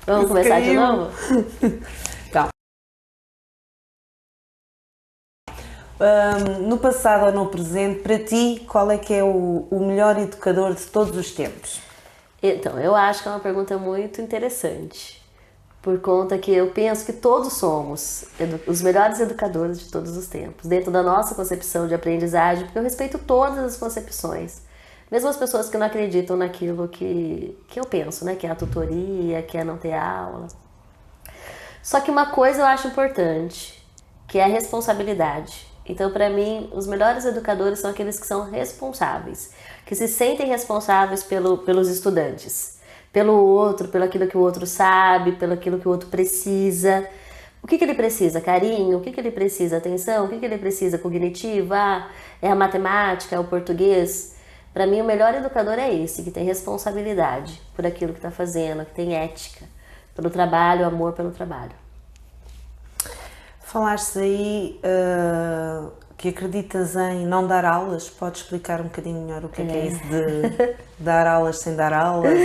Vamos começar de novo? Então, no passado ou no presente, para ti, qual é que é o melhor educador de todos os tempos? Então, eu acho que é uma pergunta muito interessante, por conta que eu penso que todos somos os melhores educadores de todos os tempos, dentro da nossa concepção de aprendizagem, porque eu respeito todas as concepções. Mesmo as pessoas que não acreditam naquilo que eu penso, né? Que é a tutoria, que é não ter aula. Só que uma coisa eu acho importante, que é a responsabilidade. Então, para mim, os melhores educadores são aqueles que são responsáveis, que se sentem responsáveis pelos estudantes, pelo outro, pelo aquilo que o outro sabe, pelo aquilo que o outro precisa. O que ele precisa? Carinho? O que ele precisa? Atenção? O que ele precisa? Cognitivo? Ah, é a matemática? É o português? Para mim, o melhor educador é esse, que tem responsabilidade por aquilo que está fazendo, que tem ética pelo trabalho, amor pelo trabalho. Falaste aí que acreditas em não dar aulas. Podes explicar um bocadinho melhor o que é isso de dar aulas sem dar aulas?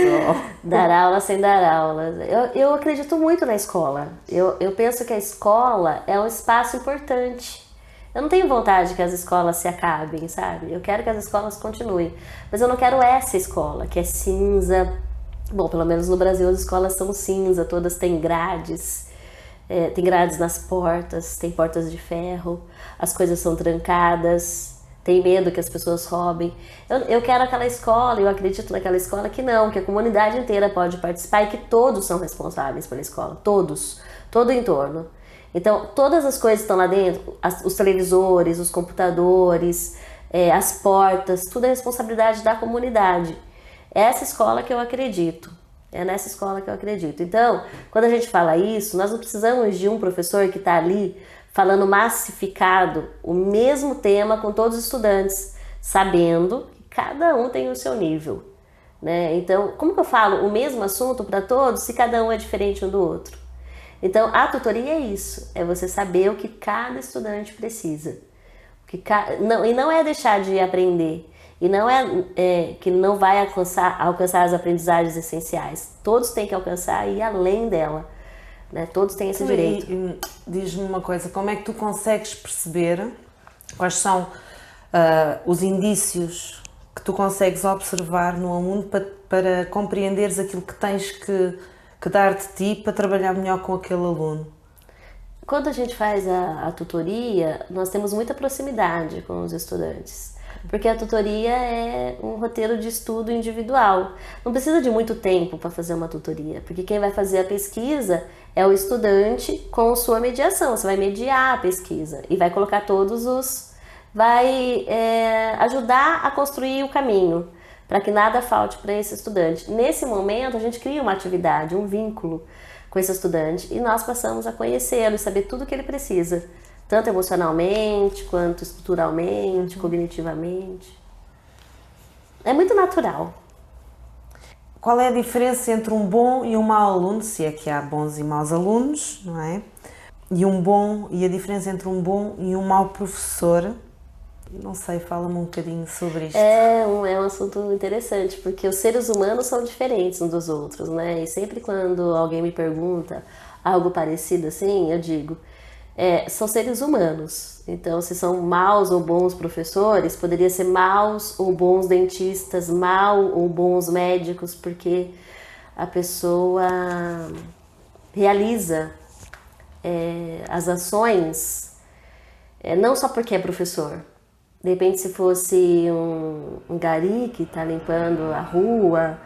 Dar aula sem dar aulas. Eu acredito muito na escola. Eu penso que a escola é um espaço importante. Eu não tenho vontade que as escolas se acabem, sabe? Eu quero que as escolas continuem. Mas eu não quero essa escola, que é cinza. Bom, pelo menos no Brasil as escolas são cinza, todas têm grades. Tem grades nas portas, tem portas de ferro, as coisas são trancadas, tem medo que as pessoas roubem. Eu quero aquela escola, eu acredito naquela escola que não, que a comunidade inteira pode participar e que todos são responsáveis pela escola, todos, todo o entorno. Então, todas as coisas estão lá dentro, os televisores, os computadores, as portas, tudo é responsabilidade da comunidade. É essa escola que eu acredito. É nessa escola que eu acredito. Então, quando a gente fala isso, nós não precisamos de um professor que está ali falando massificado o mesmo tema com todos os estudantes, sabendo que cada um tem o seu nível, né? Então, como que eu falo o mesmo assunto para todos se cada um é diferente um do outro? Então, a tutoria é isso, é você saber o que cada estudante precisa. E não é deixar de aprender, e não é que não vai alcançar as aprendizagens essenciais. Todos têm que alcançar e ir além dela, né? Todos têm esse direito. Diz-me uma coisa, como é que tu consegues perceber quais são os indícios que tu consegues observar no aluno para compreenderes aquilo que tens que dar de ti para trabalhar melhor com aquele aluno? Quando a gente faz a tutoria, nós temos muita proximidade com os estudantes, porque a tutoria é um roteiro de estudo individual. Não precisa de muito tempo para fazer uma tutoria, porque quem vai fazer a pesquisa é o estudante com sua mediação. Você vai mediar a pesquisa e vai colocar vai ajudar a construir o caminho, para que nada falte para esse estudante. Nesse momento, a gente cria uma atividade, um vínculo com esse estudante e nós passamos a conhecê-lo e saber tudo o que ele precisa, tanto emocionalmente, quanto estruturalmente, cognitivamente. É muito natural. Qual é a diferença entre um bom e um mau aluno, se é que há bons e maus alunos, não é? E a diferença entre um bom e um mau professor? Não sei, fala-me um bocadinho sobre isto. É um assunto interessante, porque os seres humanos são diferentes uns dos outros, né? E sempre quando alguém me pergunta algo parecido assim, eu digo, são seres humanos. Então, se são maus ou bons professores, poderia ser maus ou bons dentistas, mal ou bons médicos, porque a pessoa realiza as ações não só porque é professor. De repente, se fosse um gari que está limpando a rua,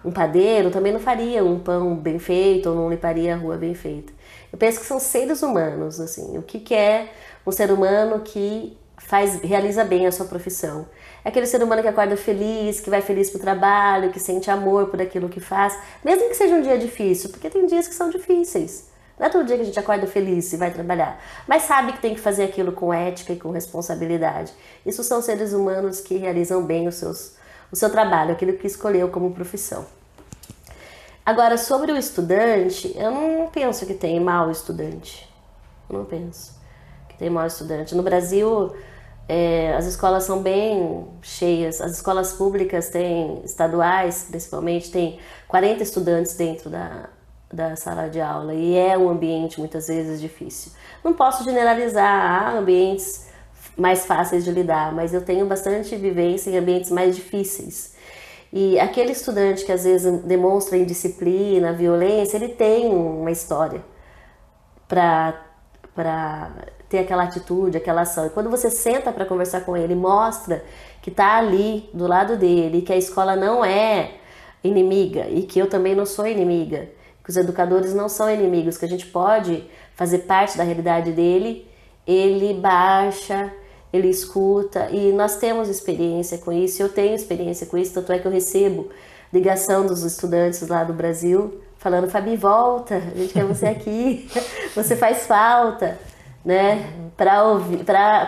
um padeiro, também não faria um pão bem feito ou não limparia a rua bem feita. Eu penso que são seres humanos, assim. O que é um ser humano que realiza bem a sua profissão? É aquele ser humano que acorda feliz, que vai feliz para o trabalho, que sente amor por aquilo que faz, mesmo que seja um dia difícil, porque tem dias que são difíceis. Não é todo dia que a gente acorda feliz e vai trabalhar, mas sabe que tem que fazer aquilo com ética e com responsabilidade. Isso são seres humanos que realizam bem o seu trabalho, aquilo que escolheu como profissão. Agora, sobre o estudante, eu não penso que tem mau estudante. Eu não penso que tem mau estudante. No Brasil, as escolas são bem cheias. As escolas públicas estaduais, principalmente, tem 40 estudantes dentro da sala de aula e é um ambiente muitas vezes difícil. Não posso generalizar, há ambientes mais fáceis de lidar, mas eu tenho bastante vivência em ambientes mais difíceis. E aquele estudante que às vezes demonstra indisciplina, violência, ele tem uma história para ter aquela atitude, aquela ação. E quando você senta para conversar com ele, mostra que está ali do lado dele, que a escola não é inimiga e que eu também não sou inimiga, que os educadores não são inimigos, que a gente pode fazer parte da realidade dele, ele baixa, ele escuta e nós temos experiência com isso, eu tenho experiência com isso, tanto é que eu recebo ligação dos estudantes lá do Brasil falando: Fabi, volta, a gente quer você aqui, você faz falta, né? Para ouvir,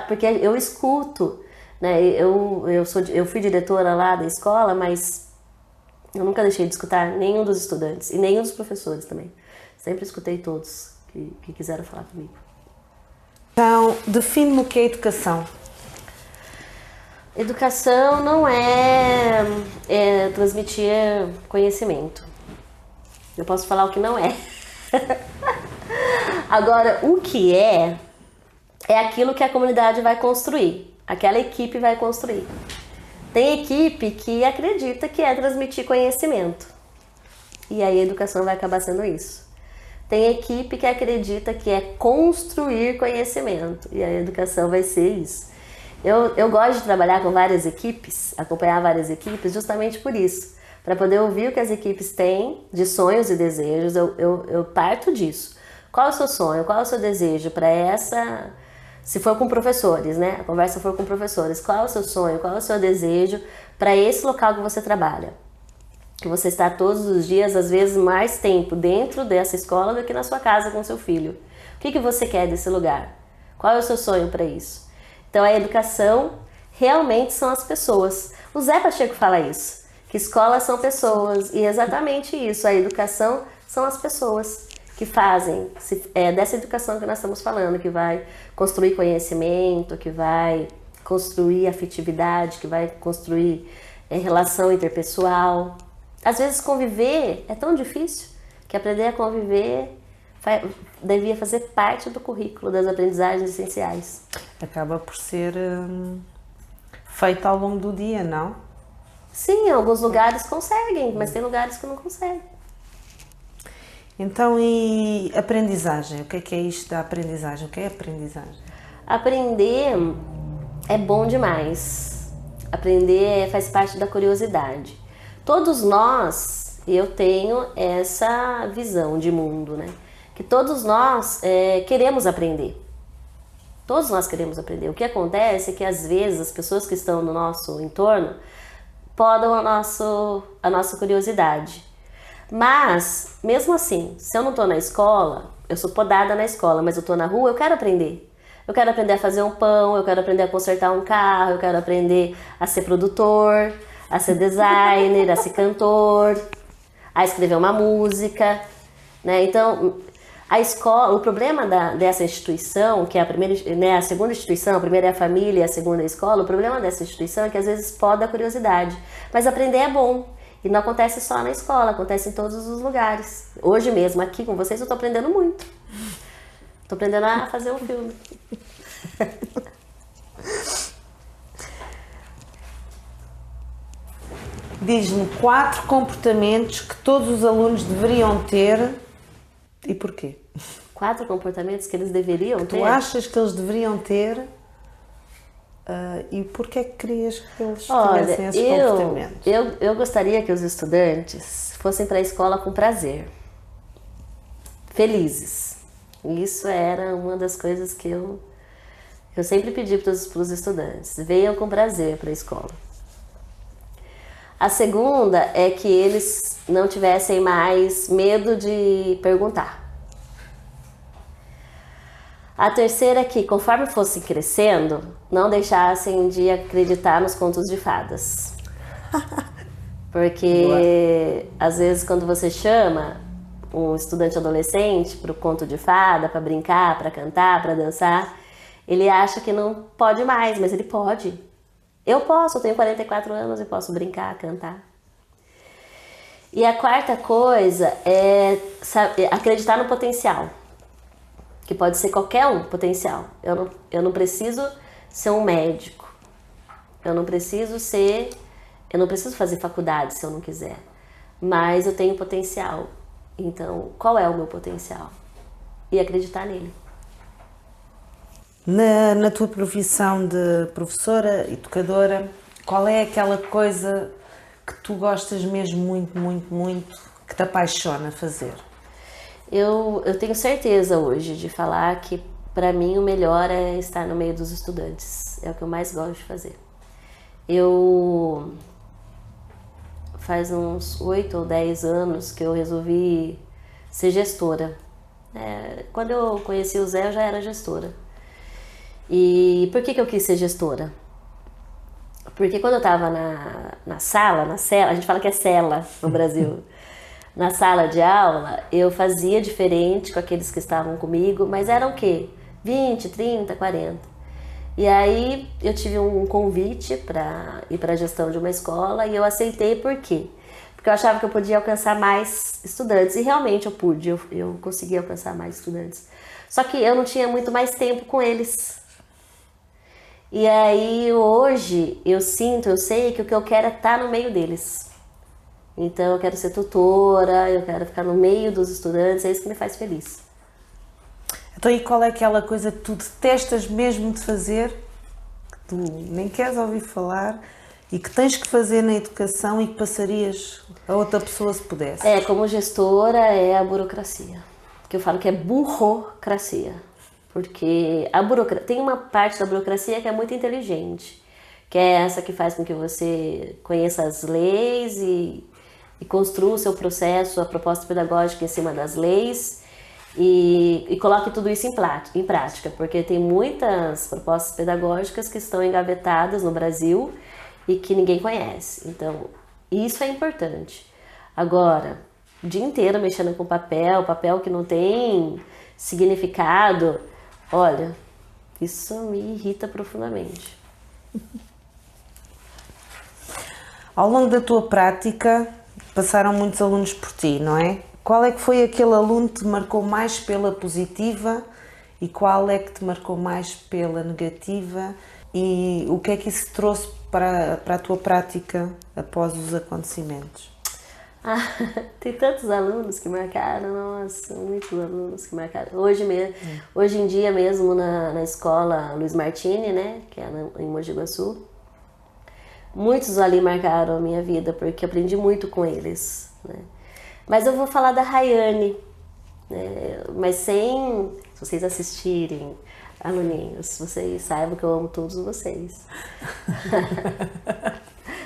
porque eu escuto, né? Eu fui diretora lá da escola, mas eu nunca deixei de escutar nenhum dos estudantes e nenhum dos professores também. Sempre escutei todos que quiseram falar comigo. Então, define-me o que é educação. Educação não é transmitir conhecimento. Eu posso falar o que não é. Agora, o que é aquilo que a comunidade vai construir, aquela equipe vai construir. Tem equipe que acredita que é transmitir conhecimento. E aí a educação vai acabar sendo isso. Tem equipe que acredita que é construir conhecimento. E a educação vai ser isso. Eu gosto de trabalhar com várias equipes, acompanhar várias equipes, justamente por isso. Para poder ouvir o que as equipes têm de sonhos e desejos, eu parto disso. Qual é o seu sonho? Qual é o seu desejo para essa... Se for com professores, né? A conversa for com professores. Qual é o seu sonho? Qual é o seu desejo para esse local que você trabalha? Que você está todos os dias, às vezes, mais tempo dentro dessa escola do que na sua casa com seu filho. O que você quer desse lugar? Qual é o seu sonho para isso? Então, a educação realmente são as pessoas. O Zé Pacheco fala isso, que escolas são pessoas. E é exatamente isso, a educação são as pessoas que fazem, dessa educação que nós estamos falando, que vai construir conhecimento, que vai construir afetividade, que vai construir relação interpessoal. Às vezes conviver é tão difícil que aprender a conviver devia fazer parte do currículo das aprendizagens essenciais. Acaba por ser feito ao longo do dia, não? Sim, em alguns lugares conseguem, mas tem lugares que não conseguem. Então, e aprendizagem? O que é isto da aprendizagem? O que é aprendizagem? Aprender é bom demais. Aprender faz parte da curiosidade. Todos nós, eu tenho essa visão de mundo, né? Que todos nós queremos aprender. Todos nós queremos aprender. O que acontece é que às vezes as pessoas que estão no nosso entorno podam a nossa curiosidade. Mas, mesmo assim, se eu não estou na escola, eu sou podada na escola, mas eu estou na rua, eu quero aprender. Eu quero aprender a fazer um pão, eu quero aprender a consertar um carro, eu quero aprender a ser produtor, a ser designer, a ser cantor, a escrever uma música, né? Então, a escola, o problema dessa instituição, que é a primeira, né, a segunda instituição, a primeira é a família, a segunda é a escola, o problema dessa instituição é que às vezes poda a curiosidade. Mas aprender é bom. E não acontece só na escola, acontece em todos os lugares. Hoje mesmo, aqui com vocês, eu estou aprendendo muito. Estou aprendendo a fazer um filme. Diz-me 4 comportamentos que todos os alunos deveriam ter e porquê? 4 comportamentos que eles deveriam ter? Tu achas que eles deveriam ter e porquê é que querias que eles tivessem esses comportamentos? Eu gostaria que os estudantes fossem para a escola com prazer, felizes. Isso era uma das coisas que eu sempre pedi para os estudantes: venham com prazer para a escola. A segunda é que eles não tivessem mais medo de perguntar. A terceira é que, conforme fossem crescendo, não deixassem de acreditar nos contos de fadas. Porque, às vezes, quando você chama um estudante adolescente para o conto de fada, para brincar, para cantar, para dançar, ele acha que não pode mais, mas ele pode. Eu posso, eu tenho 44 anos e posso brincar, cantar. E a quarta coisa é acreditar no potencial, que pode ser qualquer um potencial. Eu não preciso ser um médico, eu não preciso fazer faculdade se eu não quiser, mas eu tenho potencial. Então, qual é o meu potencial? E acreditar nele. Na tua profissão de professora, educadora, qual é aquela coisa que tu gostas mesmo muito, muito, muito, que te apaixona fazer? Eu tenho certeza hoje de falar que, para mim, o melhor é estar no meio dos estudantes. É o que eu mais gosto de fazer. Faz uns 8 ou 10 anos que eu resolvi ser gestora. Quando eu conheci o Zé, eu já era gestora. E por que eu quis ser gestora? Porque quando eu estava na cela, a gente fala que é cela no Brasil, na sala de aula, eu fazia diferente com aqueles que estavam comigo, mas eram o quê? 20, 30, 40. E aí eu tive um convite para ir para a gestão de uma escola e eu aceitei. Por quê? Porque eu achava que eu podia alcançar mais estudantes, e realmente eu pude, eu consegui alcançar mais estudantes. Só que eu não tinha muito mais tempo com eles. E aí hoje eu sei que o que eu quero é estar no meio deles. Então eu quero ser tutora, eu quero ficar no meio dos estudantes, é isso que me faz feliz. Então, e qual é aquela coisa que tu detestas mesmo de fazer, que tu nem queres ouvir falar e que tens que fazer na educação e que passarias a outra pessoa se pudesse? Como gestora, é a burocracia. Que eu falo que é burocracia. Porque tem uma parte da burocracia que é muito inteligente, que é essa que faz com que você conheça as leis e construa o seu processo, a proposta pedagógica em cima das leis e coloque tudo isso em prática, porque tem muitas propostas pedagógicas que estão engavetadas no Brasil e que ninguém conhece. Então, isso é importante. Agora, o dia inteiro mexendo com papel que não tem significado, olha, isso me irrita profundamente. Ao longo da tua prática, passaram muitos alunos por ti, não é? Qual é que foi aquele aluno que te marcou mais pela positiva e qual é que te marcou mais pela negativa? E o que é que isso trouxe para a tua prática após os acontecimentos? Tem tantos alunos que marcaram, nossa, muitos alunos que marcaram. Hoje em dia mesmo na escola Luiz Martini, né, que é em Mogi Guaçu, muitos ali marcaram a minha vida, porque eu aprendi muito com eles, né? Mas eu vou falar da Rayane, né? Mas se vocês assistirem, aluninhos, vocês saibam que eu amo todos vocês.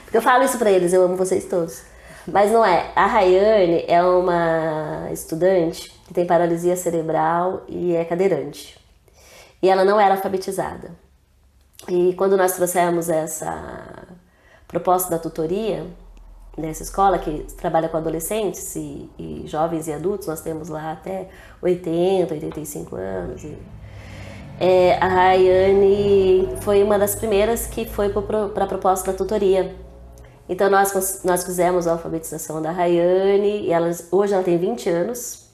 Porque eu falo isso pra eles, eu amo vocês todos. Mas não é. A Rayane é uma estudante que tem paralisia cerebral e é cadeirante. E ela não era alfabetizada. E quando nós trouxemos essa proposta da tutoria nessa escola, que trabalha com adolescentes e jovens e adultos, nós temos lá até 80, 85 anos. A Rayane foi uma das primeiras que foi para a proposta da tutoria. Então nós fizemos a alfabetização da Rayane, e hoje ela tem 20 anos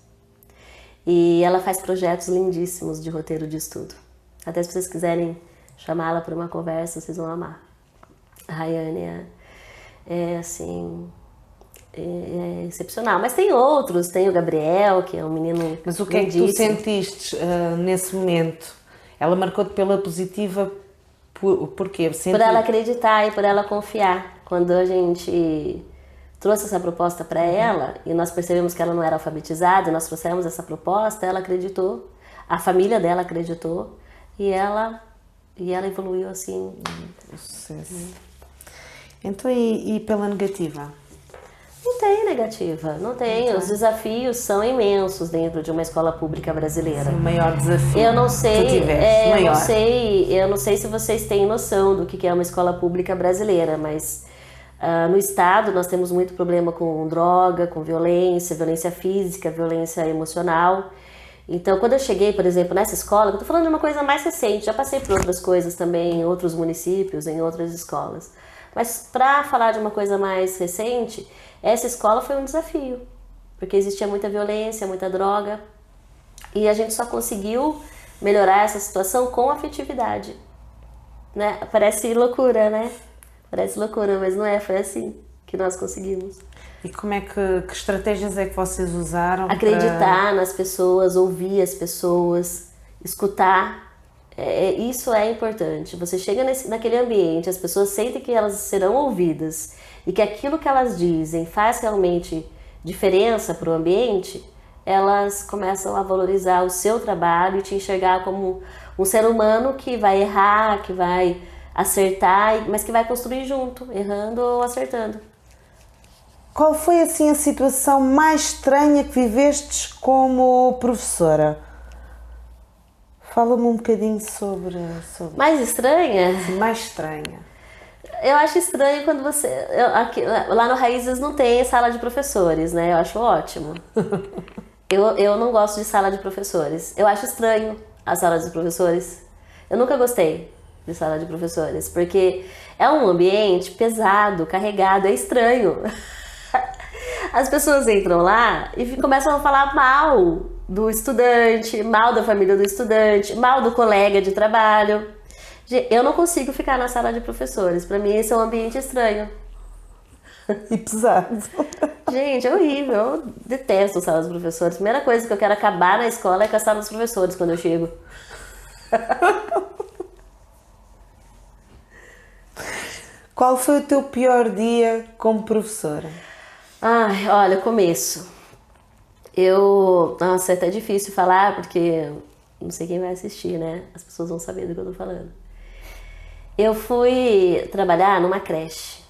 e ela faz projetos lindíssimos de roteiro de estudo. Até se vocês quiserem chamá-la para uma conversa, vocês vão amar. A Rayane é excepcional. Mas tem outros, tem o Gabriel, que é um menino. Mas o que é que tu sentiste nesse momento? Ela marcou-te pela positiva por quê? Por ela acreditar e por ela confiar. Quando a gente trouxe essa proposta para ela e nós percebemos que ela não era alfabetizada, nós trouxemos essa proposta, ela acreditou, a família dela acreditou e ela evoluiu assim. Sucesso. Então, e pela negativa? Não tem negativa, não tem. Os desafios são imensos dentro de uma escola pública brasileira. Sim, o maior desafio eu não sei, que tu tiveste, eu não sei se vocês têm noção do que é uma escola pública brasileira, mas no estado nós temos muito problema com droga, com violência física, violência emocional. Então, quando eu cheguei, por exemplo, nessa escola, eu tô falando de uma coisa mais recente, já passei por outras coisas também em outros municípios, em outras escolas. Mas para falar de uma coisa mais recente, Essa escola foi um desafio, porque existia muita violência, muita droga, e a gente só conseguiu melhorar essa situação com afetividade, né? Parece loucura, né? Parece loucura, mas não é, foi assim que nós conseguimos. E como é que estratégias é que vocês usaram? Acreditar nas pessoas, ouvir as pessoas, escutar. Isso é importante. Você chega naquele ambiente, as pessoas sentem que elas serão ouvidas e que aquilo que elas dizem faz realmente diferença para o ambiente, elas começam a valorizar o seu trabalho e te enxergar como um ser humano que vai errar, que vai acertar, mas que vai construir junto, errando ou acertando. Qual foi assim a situação mais estranha que vivestes como professora? Fala-me um bocadinho sobre... Mais estranha? Mais estranha. Eu acho estranho quando você... lá no Raízes não tem sala de professores, né? Eu acho ótimo. Eu não gosto de sala de professores. Eu acho estranho a sala de professores. Eu nunca gostei de sala de professores, porque é um ambiente pesado, carregado, é estranho. As pessoas entram lá e começam a falar mal do estudante, mal da família do estudante, mal do colega de trabalho. Eu não consigo ficar na sala de professores. Para mim, esse é um ambiente estranho. E pesado. Gente, é horrível. Eu detesto sala dos professores. A primeira coisa que eu quero acabar na escola é com a sala dos professores quando eu chego. Qual foi o teu pior dia como professora? Ai, olha, começo. Nossa, é até difícil falar porque não sei quem vai assistir, né? As pessoas vão saber do que eu tô falando. Eu fui trabalhar numa creche.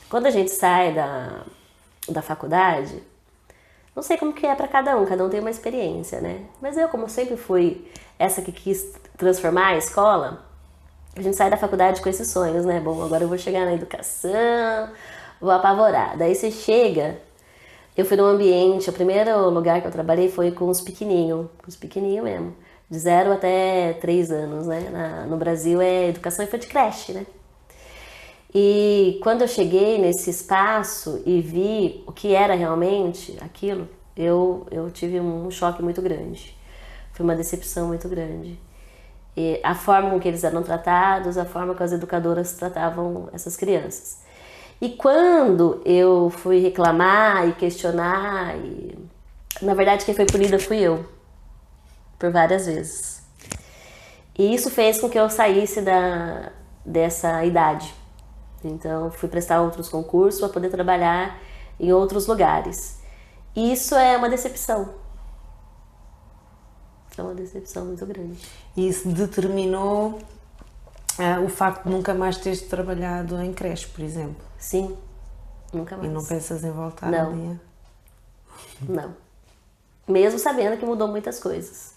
Quando a gente sai da faculdade, não sei como que é pra cada um tem uma experiência, né? Mas eu, como sempre fui essa que quis transformar a escola, a gente sai da faculdade com esses sonhos, né? Bom, agora eu vou chegar na educação, vou apavorar. Daí você chega, eu fui num ambiente, o primeiro lugar que eu trabalhei foi com os pequenininhos mesmo, de 0 até 3 anos, né? No Brasil é educação infantil creche, né? E quando eu cheguei nesse espaço e vi o que era realmente aquilo, eu tive um choque muito grande. Foi uma decepção muito grande. E a forma com que eles eram tratados, a forma que as educadoras tratavam essas crianças. E quando eu fui reclamar e questionar, na verdade quem foi punida fui eu, por várias vezes. E isso fez com que eu saísse dessa idade. Então fui prestar outros concursos para poder trabalhar em outros lugares. E isso é uma decepção. É uma decepção muito grande. E isso determinou o facto de nunca mais teres trabalhado em creche, por exemplo? Sim, nunca mais. E não pensas em voltar Não. um dia? Não. Mesmo sabendo que mudou muitas coisas.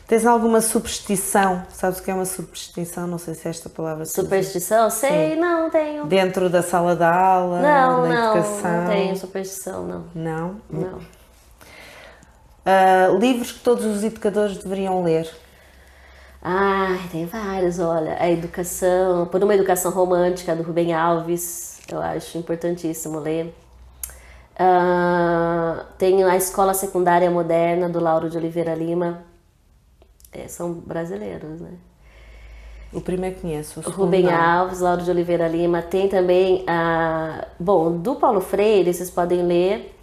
Tens alguma superstição? Sabes o que é uma superstição? Não sei se é esta palavra. Superstição? Sei, não tenho. Dentro da sala de aula, na educação? Não tenho superstição, não. Não? Não. Livros que todos os educadores deveriam ler? Ai, tem vários, olha. A educação, Por uma Educação Romântica, do Rubem Alves, eu acho importantíssimo ler. Tem a Escola Secundária Moderna, do Lauro de Oliveira Lima. São brasileiros, né? O primeiro conheço. O Rubem Alves, Lauro de Oliveira Lima. Tem também do Paulo Freire, vocês podem ler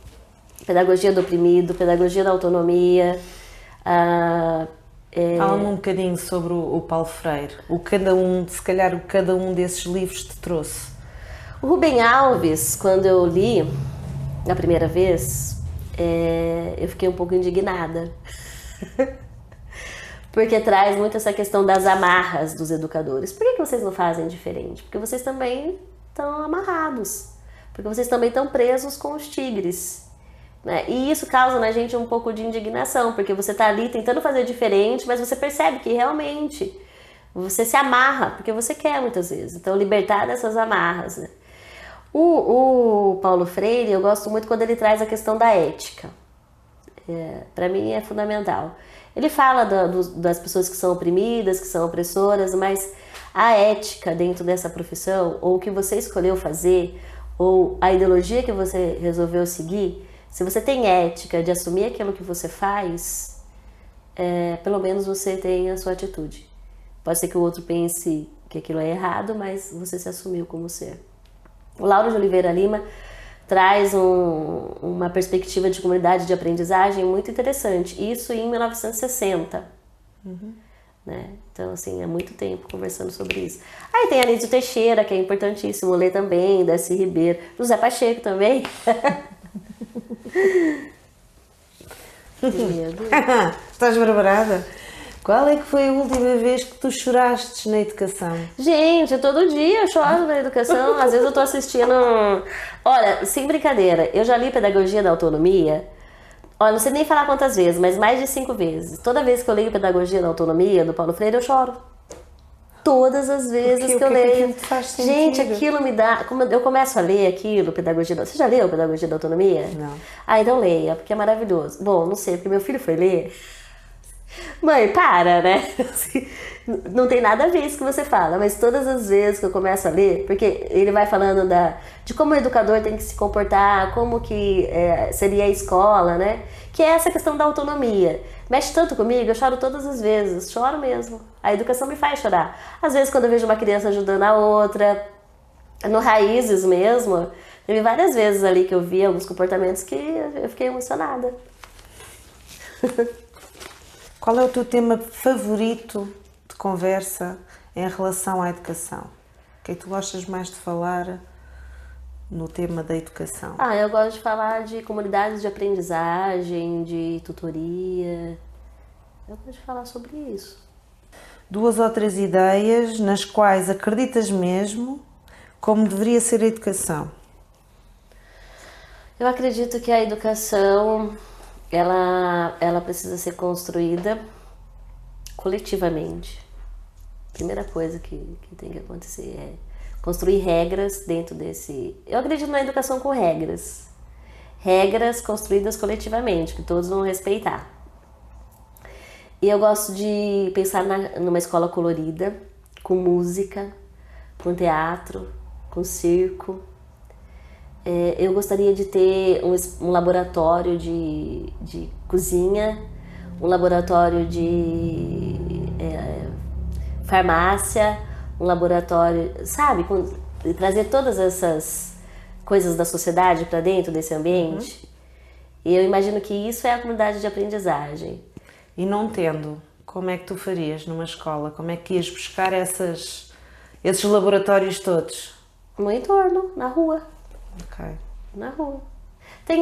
Pedagogia do Oprimido, Pedagogia da Autonomia. Fala-me um bocadinho sobre o Paulo Freire. Se calhar o que cada um desses livros te trouxe. O Rubem Alves, quando eu li a primeira vez, eu fiquei um pouco indignada. Porque traz muito essa questão das amarras dos educadores. Por que vocês não fazem diferente? Porque vocês também estão amarrados. Porque vocês também estão presos com os tigres. Né? E isso causa na gente um pouco de indignação, porque você está ali tentando fazer diferente, mas você percebe que realmente você se amarra, porque você quer muitas vezes. Então, libertar dessas amarras. Né? O Paulo Freire, eu gosto muito quando ele traz a questão da ética. Para mim é fundamental. Ele fala das pessoas que são oprimidas, que são opressoras, mas a ética dentro dessa profissão, ou o que você escolheu fazer, ou a ideologia que você resolveu seguir, se você tem ética de assumir aquilo que você faz, pelo menos você tem a sua atitude. Pode ser que o outro pense que aquilo é errado, mas você se assumiu como ser. O Lauro de Oliveira Lima traz uma perspectiva de comunidade de aprendizagem muito interessante. Isso em 1960. Né? Então, assim, é muito tempo conversando sobre isso. Aí tem Anísio Teixeira, que é importantíssimo ler também, Darcy Ribeiro, José Pacheco também. Estás barbarada? Qual é que foi a última vez que tu choraste na educação? Gente, todo dia eu choro na educação. Às vezes eu tô assistindo... Olha, sem brincadeira, eu já li Pedagogia da Autonomia. Olha, não sei nem falar quantas vezes, mas mais de 5 vezes. Toda vez que eu leio Pedagogia da Autonomia, do Paulo Freire, eu choro. Todas as vezes que eu leio. Gente, aquilo me dá... Eu começo a ler aquilo, Pedagogia da... Você já leu Pedagogia da Autonomia? Não. Ah, então leia, porque é maravilhoso. Bom, não sei, porque meu filho foi ler... Mãe, para, né? Não tem nada a ver isso que você fala, mas todas as vezes que eu começo a ler, porque ele vai falando de como o educador tem que se comportar, como que seria a escola, né? Que é essa questão da autonomia. Mexe tanto comigo, eu choro todas as vezes, choro mesmo. A educação me faz chorar. Às vezes quando eu vejo uma criança ajudando a outra, no Raízes mesmo, teve várias vezes ali que eu vi alguns comportamentos que eu fiquei emocionada. Qual é o teu tema favorito de conversa em relação à educação? O que é que tu gostas mais de falar no tema da educação? Eu gosto de falar de comunidades de aprendizagem, de tutoria. Eu gosto de falar sobre isso. 2 ou 3 ideias nas quais acreditas mesmo como deveria ser a educação? Eu acredito que a educação... Ela precisa ser construída coletivamente. A primeira coisa que tem que acontecer é construir regras dentro desse... Eu acredito na educação com regras. Regras construídas coletivamente, que todos vão respeitar. E eu gosto de pensar numa escola colorida, com música, com teatro, com circo. Eu gostaria de ter um laboratório de cozinha, um laboratório de farmácia, um laboratório, sabe? Trazer todas essas coisas da sociedade para dentro desse ambiente. E eu imagino que isso é a comunidade de aprendizagem. E não tendo, como é que tu farias numa escola? Como é que ias buscar esses laboratórios todos? No entorno, na rua. Ok. Na rua. Tem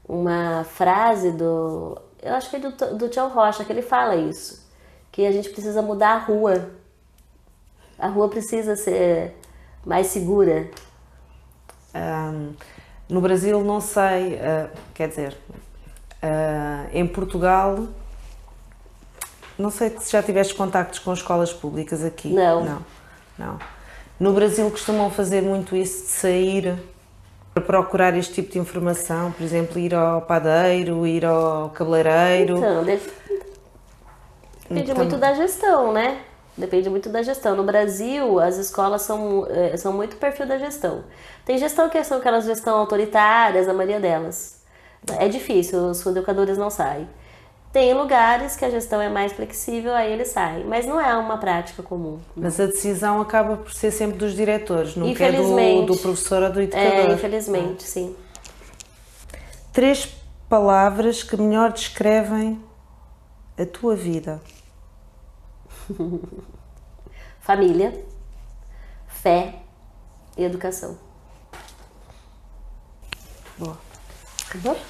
uma frase eu acho que é do Tião Rocha, que ele fala isso, que a gente precisa mudar a rua. A rua precisa ser mais segura. No Brasil, não sei, quer dizer, em Portugal, não sei se já tiveste contactos com escolas públicas aqui. Não. No Brasil costumam fazer muito isso de sair para procurar este tipo de informação, por exemplo, ir ao padeiro, ir ao cabeleireiro. Então, depende muito da gestão, né? Depende muito da gestão. No Brasil, as escolas são muito perfil da gestão. Tem gestão que são aquelas gestão autoritárias, a maioria delas. É difícil, os educadores não saem. Tem lugares que a gestão é mais flexível, aí eles saem. Mas não é uma prática comum. Mas a decisão acaba por ser sempre dos diretores, nunca é do professor ou do educador. Infelizmente, sim. 3 palavras que melhor descrevem a tua vida. Família, fé e educação. Boa.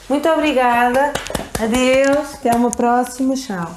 Muito obrigada. Adeus. Até uma próxima. Tchau.